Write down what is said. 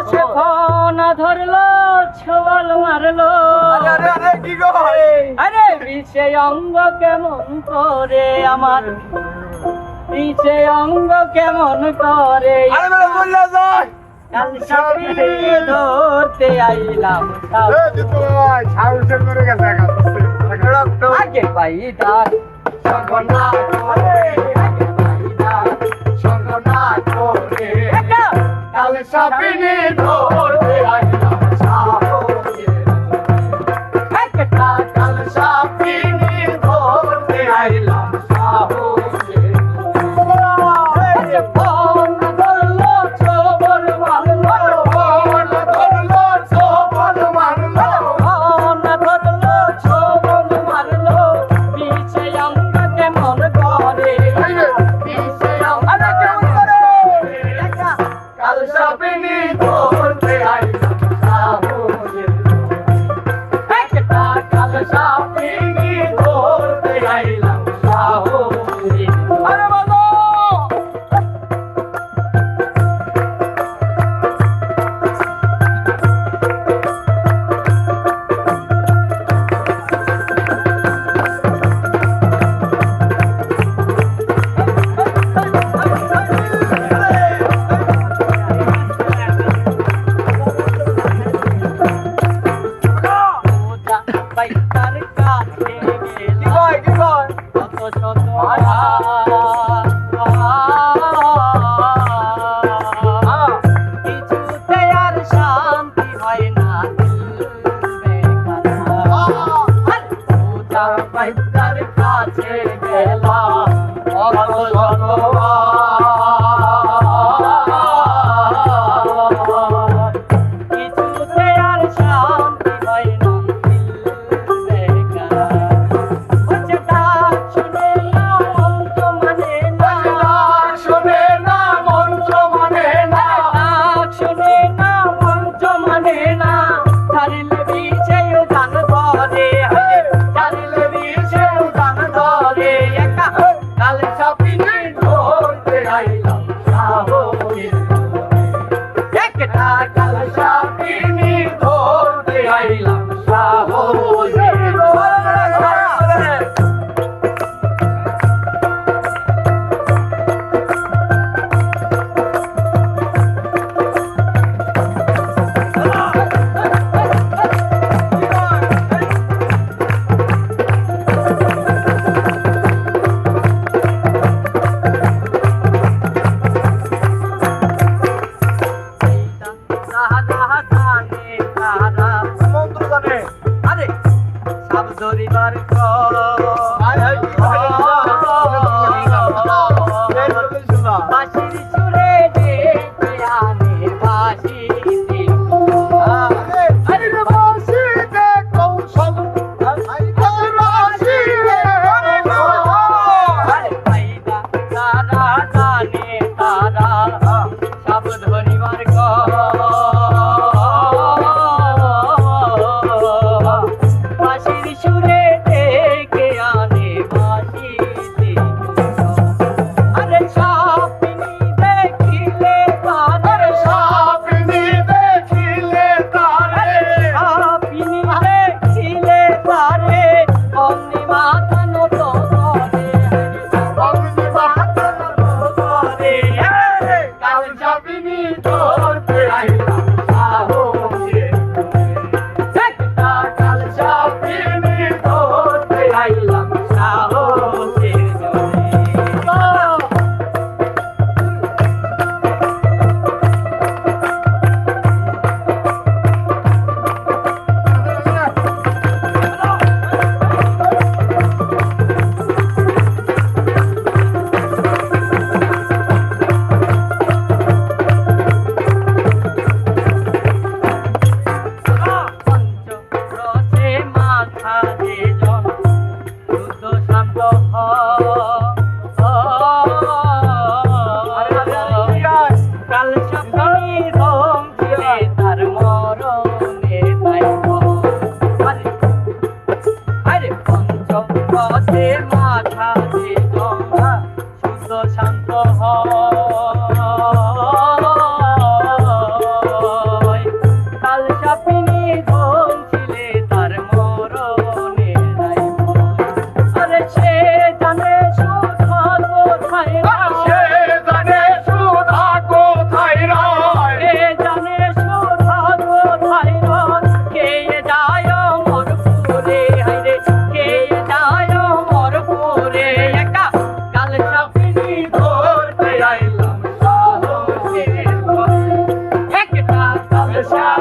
সে ফোনা ধরলো ছবল মারলো কি গো আরে বিছে অঙ্গ কেমন করে আমার বিছে অঙ্গ কেমন করে আরে বলে বললা যায় কাল সাপে ধরতে আইলাম সাউন্ডের করে গেছে আগে পাইদার সঙ্গ না করে আগে পাইদার সঙ্গ না করে কাল সাপে ধরতে আইলাম সাহসে একটা কাল সাপে ধরতে আইলাম সাহসে ফোন ধরলো ছবল মারলো ফোন ধরলো ছবল মারলো ফোন ধরলো ছবল মারলো পিছে অঙ্গ কেমন করে পিছে অঙ্গ কেমন করে কাল সাপিনি ধরতে আইলাম সাহসে একটা কাল সাপিনি ধরতে আইলাম সাহসে আরে বাবা বাইকার কাছে কি কয় কত শত কিছুতে আর শান্তি হয় না বাইকার কাছে গেলাম কত শত কিছুতে আর শান্তি হয় না কাল সাপিনি ধরতে আইলাম সাহসে মন্ত্র জানে আরে সব ধরিবার বাঁশির সুরে ডেকে আনে বাঁশিতে আরে বাসি দেখো সব আরে পাইদা তারা জানে তারা সব ধরিবার বাঁশির সুরে ডেকে আনে বাঁশিতে আরে সাপিনি দেখিলে তারে সাপিনি দেখিলে তারে সাপিনি দেখিলে তারে অমনি মাথা নত করে অগ্নি বাহাদুর করে কাল সাপিনি ধরতে আইলাম সাহসে একটা কাল সাপিনি ধরতে আইলাম সাহসে পঞ্চরসে মাথা যে জন শুদ্ধ শান্ত কাল সাপিনি ধমছিলে তার মরণে তাই আরে পঞ্চরসে মাথা যে জন শুদ্ধ শান্ত সাথে